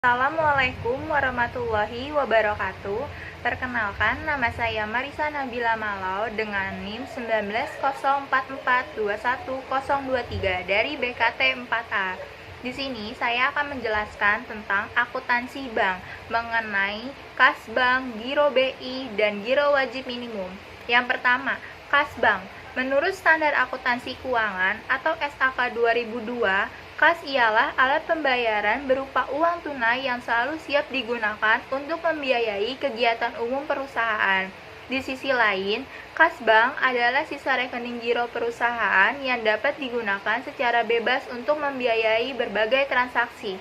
Assalamualaikum warahmatullahi wabarakatuh. Perkenalkan, nama saya Marisa Nabila Malau dengan NIM 1904421023 dari BKT 4A. Di sini saya akan menjelaskan tentang akuntansi bank mengenai kas bank, giro BI, dan giro wajib minimum. Yang pertama, kas bank. Menurut Standar Akuntansi Keuangan atau SAK 2002, kas ialah alat pembayaran berupa uang tunai yang selalu siap digunakan untuk membiayai kegiatan umum perusahaan. Di sisi lain, kas bank adalah sisa rekening giro perusahaan yang dapat digunakan secara bebas untuk membiayai berbagai transaksi.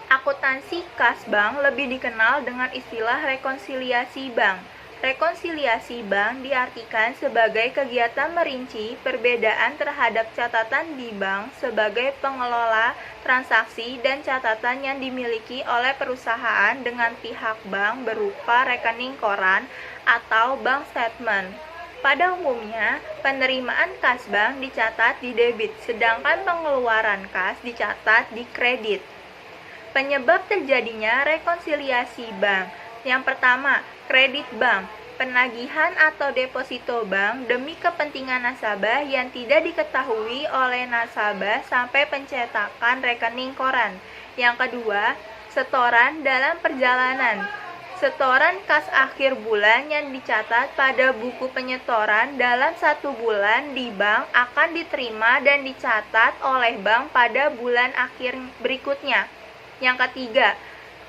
Akuntansi kas bank lebih dikenal dengan istilah rekonsiliasi bank. Rekonsiliasi bank diartikan sebagai kegiatan merinci perbedaan terhadap catatan di bank sebagai pengelola transaksi dan catatan yang dimiliki oleh perusahaan dengan pihak bank berupa rekening koran atau bank statement. Pada umumnya, penerimaan kas bank dicatat di debit, sedangkan pengeluaran kas dicatat di kredit. Penyebab terjadinya rekonsiliasi bank. Yang pertama, kredit bank, penagihan atau deposito bank demi kepentingan nasabah yang tidak diketahui oleh nasabah sampai pencetakan rekening koran. Yang kedua, setoran dalam perjalanan. Setoran kas akhir bulan yang dicatat pada buku penyetoran dalam 1 bulan di bank akan diterima dan dicatat oleh bank pada bulan akhir berikutnya. Yang ketiga,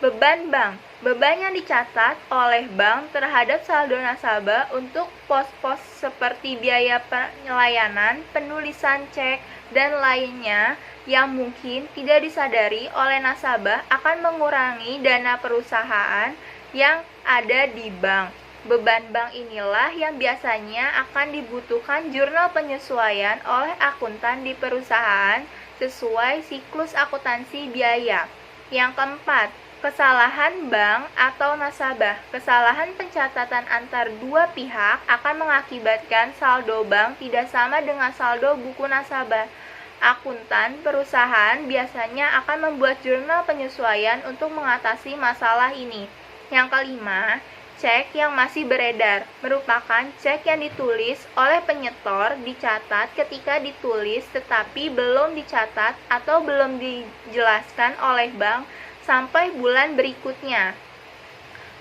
beban bank. Beban yang dicatat oleh bank terhadap saldo nasabah untuk pos-pos seperti biaya pelayanan, penulisan cek, dan lainnya yang mungkin tidak disadari oleh nasabah akan mengurangi dana perusahaan yang ada di bank. Beban bank inilah yang biasanya akan dibutuhkan jurnal penyesuaian oleh akuntan di perusahaan sesuai siklus akuntansi biaya. Yang keempat, kesalahan bank atau nasabah. Kesalahan pencatatan antar dua pihak akan mengakibatkan saldo bank tidak sama dengan saldo buku nasabah. Akuntan perusahaan biasanya akan membuat jurnal penyesuaian untuk mengatasi masalah ini. Yang kelima, cek yang masih beredar merupakan cek yang ditulis oleh penyetor, dicatat ketika ditulis tetapi belum dicatat atau belum dijelaskan oleh bank sampai bulan berikutnya.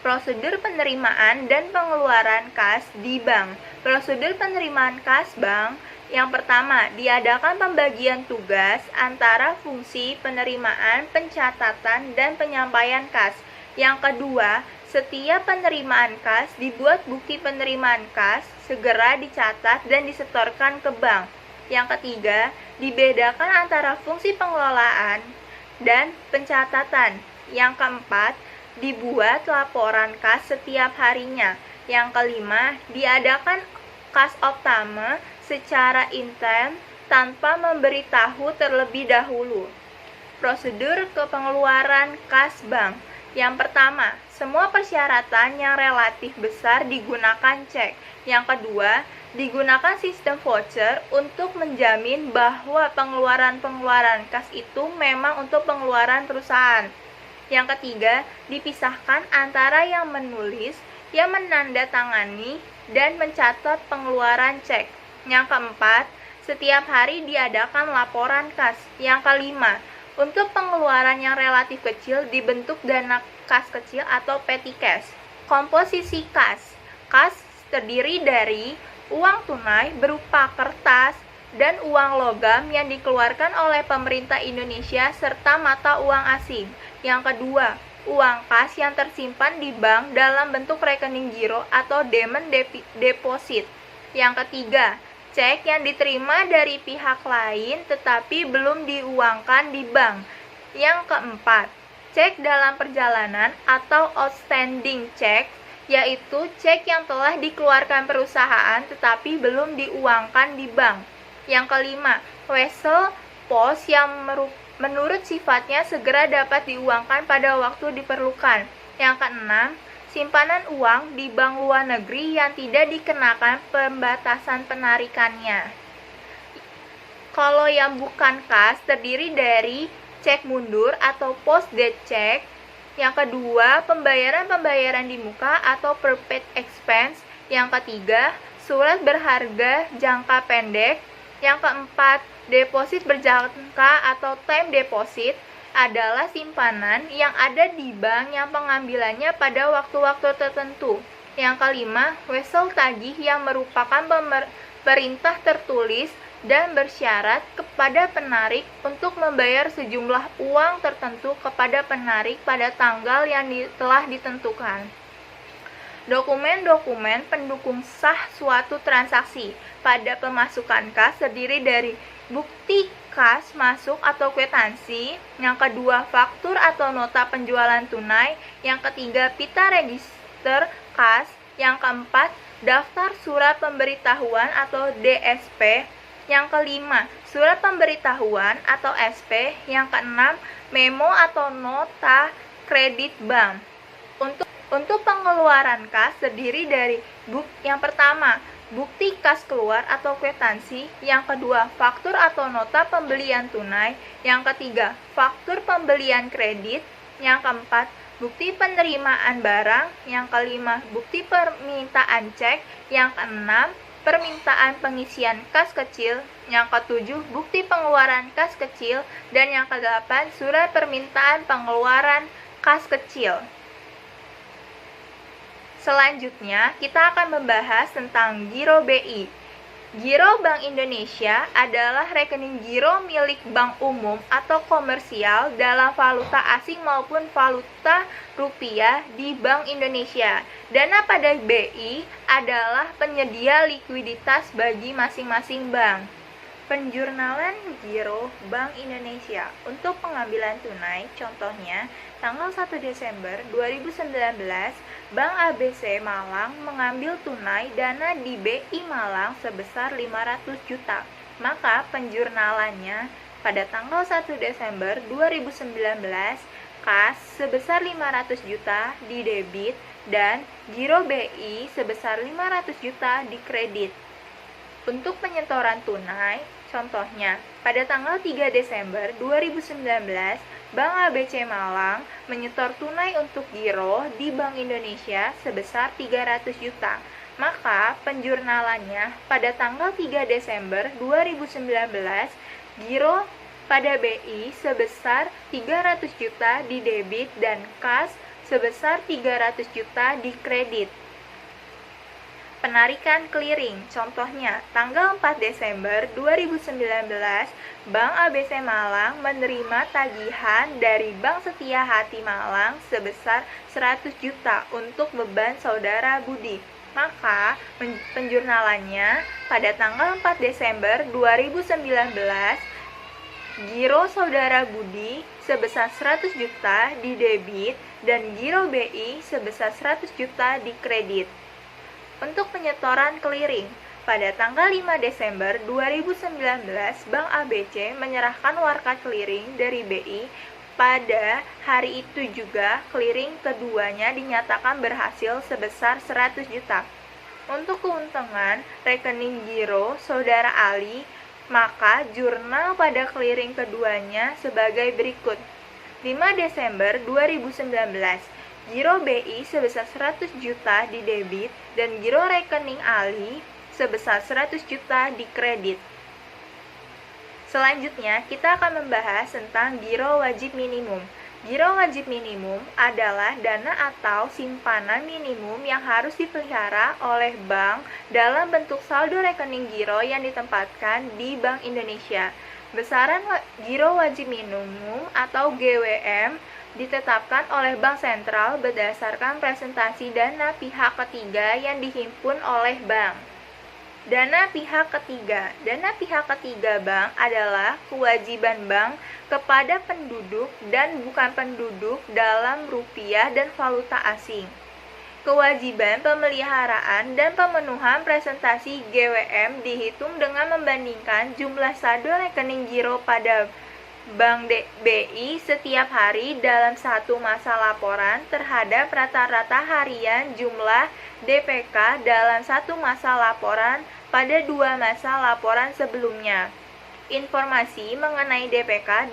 Prosedur penerimaan dan pengeluaran kas di bank. Prosedur penerimaan kas bank yang pertama, diadakan pembagian tugas antara fungsi penerimaan, pencatatan, dan penyampaian kas. Yang kedua, setiap penerimaan kas dibuat bukti penerimaan kas, segera dicatat dan disetorkan ke bank. Yang ketiga, dibedakan antara fungsi pengelolaan dan pencatatan. Yang keempat, dibuat laporan kas setiap harinya. Yang kelima, diadakan kas optame secara intern tanpa memberitahu terlebih dahulu. Prosedur kepengeluaran kas bank. Yang pertama, semua persyaratan yang relatif besar digunakan cek. Yang kedua, digunakan sistem voucher untuk menjamin bahwa pengeluaran-pengeluaran kas itu memang untuk pengeluaran perusahaan. Yang ketiga, dipisahkan antara yang menulis, yang menandatangani, dan mencatat pengeluaran cek. Yang keempat, setiap hari diadakan laporan kas. Yang kelima, untuk pengeluaran yang relatif kecil dibentuk dana kas kecil atau petty cash. Komposisi kas. Kas terdiri dari uang tunai berupa kertas dan uang logam yang dikeluarkan oleh pemerintah Indonesia serta mata uang asing. Yang kedua, uang kas yang tersimpan di bank dalam bentuk rekening giro atau demand deposit. Yang ketiga, cek yang diterima dari pihak lain tetapi belum diuangkan di bank. Yang keempat, cek dalam perjalanan atau outstanding check, yaitu cek yang telah dikeluarkan perusahaan tetapi belum diuangkan di bank. Yang kelima, wesel pos yang menurut sifatnya segera dapat diuangkan pada waktu diperlukan. Yang keenam, simpanan uang di bank luar negeri yang tidak dikenakan pembatasan penarikannya. Kalau yang bukan kas terdiri dari cek mundur atau post date check. Yang kedua, pembayaran di muka atau prepaid expense. Yang ketiga, surat berharga jangka pendek. Yang keempat, deposit berjangka atau time deposit adalah simpanan yang ada di bank yang pengambilannya pada waktu-waktu tertentu. Yang kelima, wesel tagih yang merupakan perintah tertulis dan bersyarat kepada penarik untuk membayar sejumlah uang tertentu kepada penarik pada tanggal yang telah ditentukan. Dokumen-dokumen pendukung sah suatu transaksi pada pemasukan kas terdiri dari bukti kas masuk atau kwitansi, yang kedua faktur atau nota penjualan tunai, yang ketiga pita register kas, yang keempat daftar surat pemberitahuan atau DSP, yang kelima surat pemberitahuan atau SP, yang keenam memo atau nota kredit bank. Untuk pengeluaran kas terdiri dari yang pertama bukti kas keluar atau kwitansi, yang kedua faktur atau nota pembelian tunai, yang ketiga faktur pembelian kredit, yang keempat bukti penerimaan barang, yang kelima bukti permintaan cek, yang keenam permintaan pengisian kas kecil, yang ketujuh bukti pengeluaran kas kecil, dan yang kedelapan surat permintaan pengeluaran kas kecil. Selanjutnya, kita akan membahas tentang Giro BI. Giro Bank Indonesia adalah rekening giro milik bank umum atau komersial dalam valuta asing maupun valuta rupiah di Bank Indonesia. Dana pada BI adalah penyedia likuiditas bagi masing-masing bank. Penjurnalan Giro Bank Indonesia untuk pengambilan tunai, contohnya tanggal 1 Desember 2019, Bank ABC Malang mengambil tunai dana di BI Malang sebesar 500 juta. Maka penjurnalannya pada tanggal 1 Desember 2019, kas sebesar 500 juta didebit dan Giro BI sebesar 500 juta dikredit. Untuk penyetoran tunai, contohnya, pada tanggal 3 Desember 2019, Bank ABC Malang menyetor tunai untuk giro di Bank Indonesia sebesar 300 juta. Maka penjurnalannya pada tanggal 3 Desember 2019, giro pada BI sebesar 300 juta didebit dan kas sebesar 300 juta dikredit. Penarikan clearing, contohnya tanggal 4 Desember 2019, Bank ABC Malang menerima tagihan dari Bank Setia Hati Malang sebesar 100 juta untuk beban saudara Budi. Maka penjurnalannya pada tanggal 4 Desember 2019, giro saudara Budi sebesar 100 juta didebit dan giro BI sebesar 100 juta dikredit. Untuk penyetoran clearing, pada tanggal 5 Desember 2019, Bank ABC menyerahkan warkat clearing dari BI. Pada hari itu juga, clearing keduanya dinyatakan berhasil sebesar 100 juta. Untuk keuntungan rekening giro saudara Ali, maka jurnal pada clearing keduanya sebagai berikut. 5 Desember 2019, giro BI sebesar 100 juta didebit dan giro rekening Ali sebesar 100 juta dikredit. Selanjutnya, kita akan membahas tentang giro wajib minimum. Giro wajib minimum adalah dana atau simpanan minimum yang harus dipelihara oleh bank dalam bentuk saldo rekening giro yang ditempatkan di Bank Indonesia. Besaran giro wajib minimum atau GWM ditetapkan oleh Bank Sentral berdasarkan presentasi dana pihak ketiga yang dihimpun oleh bank. Dana pihak ketiga. Dana pihak ketiga bank adalah kewajiban bank kepada penduduk dan bukan penduduk dalam rupiah dan valuta asing. Kewajiban pemeliharaan dan pemenuhan presentasi GWM dihitung dengan membandingkan jumlah saldo rekening giro pada Bank BI setiap hari dalam satu masa laporan terhadap rata-rata harian jumlah DPK dalam satu masa laporan pada dua masa laporan sebelumnya. Informasi mengenai DPK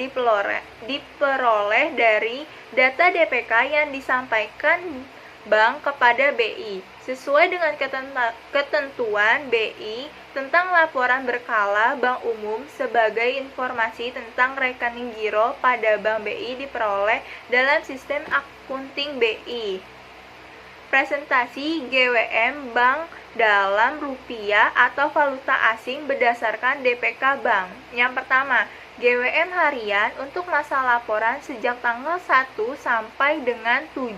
diperoleh dari data DPK yang disampaikan bank kepada BI sesuai dengan ketentuan BI tentang laporan berkala bank umum. Sebagai informasi tentang rekening giro pada bank BI diperoleh dalam sistem akunting BI. Presentasi GWM bank dalam rupiah atau valuta asing berdasarkan DPK bank. Yang pertama, GWM harian untuk masa laporan sejak tanggal 1 sampai dengan 7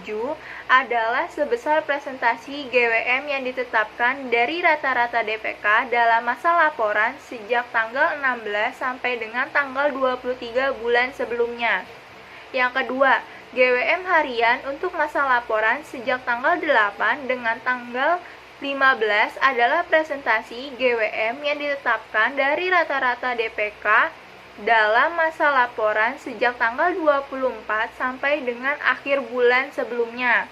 adalah sebesar presentasi GWM yang ditetapkan dari rata-rata DPK dalam masa laporan sejak tanggal 16 sampai dengan tanggal 23 bulan sebelumnya. Yang kedua, GWM harian untuk masa laporan sejak tanggal 8 dengan tanggal 15 adalah presentasi GWM yang ditetapkan dari rata-rata DPK dalam masa laporan sejak tanggal 24 sampai dengan akhir bulan sebelumnya.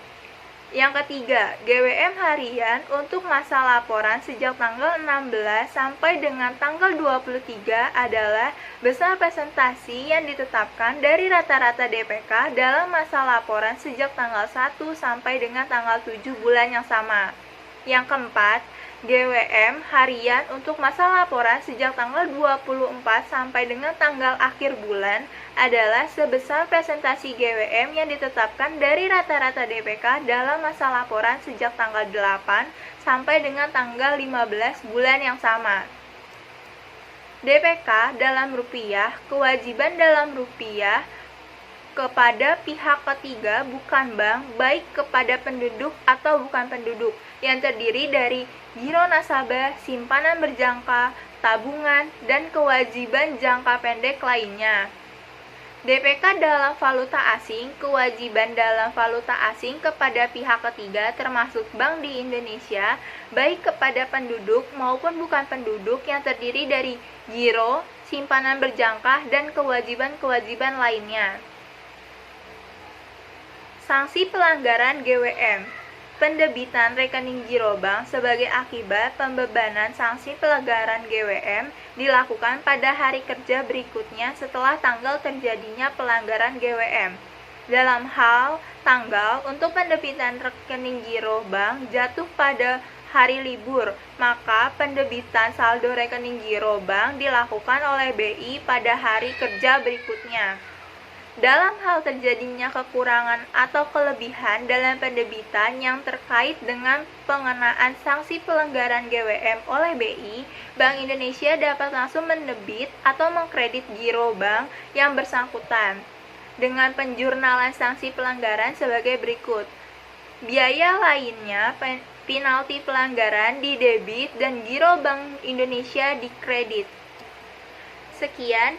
Yang ketiga, GWM harian untuk masa laporan sejak tanggal 16 sampai dengan tanggal 23 adalah besar presentasi yang ditetapkan dari rata-rata DPK dalam masa laporan sejak tanggal 1 sampai dengan tanggal 7 bulan yang sama. Yang keempat, GWM harian untuk masa laporan sejak tanggal 24 sampai dengan tanggal akhir bulan adalah sebesar presentasi GWM yang ditetapkan dari rata-rata DPK dalam masa laporan sejak tanggal 8 sampai dengan tanggal 15 bulan yang sama. DPK dalam rupiah, kewajiban dalam rupiah kepada pihak ketiga bukan bank, baik kepada penduduk atau bukan penduduk, yang terdiri dari giro nasabah, simpanan berjangka, tabungan, dan kewajiban jangka pendek lainnya. DPK dalam valuta asing, kewajiban dalam valuta asing kepada pihak ketiga termasuk bank di Indonesia, baik kepada penduduk maupun bukan penduduk, yang terdiri dari giro, simpanan berjangka, dan kewajiban-kewajiban lainnya. Sanksi pelanggaran GWM. Penerbitan rekening giro bank sebagai akibat pembebanan sanksi pelanggaran GWM dilakukan pada hari kerja berikutnya setelah tanggal terjadinya pelanggaran GWM. Dalam hal tanggal untuk penerbitan rekening giro bank jatuh pada hari libur, maka penerbitan saldo rekening giro bank dilakukan oleh BI pada hari kerja berikutnya. Dalam hal terjadinya kekurangan atau kelebihan dalam penerbitan yang terkait dengan pengenaan sanksi pelanggaran GWM oleh BI, Bank Indonesia dapat langsung menerbit atau mengkredit giro bank yang bersangkutan dengan penjurnalan sanksi pelanggaran sebagai berikut. Biaya lainnya, penalti pelanggaran didebit dan giro Bank Indonesia dikredit. Sekian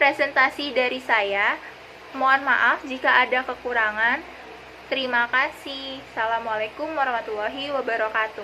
presentasi dari saya. Mohon maaf jika ada kekurangan. Terima kasih. Assalamualaikum warahmatullahi wabarakatuh.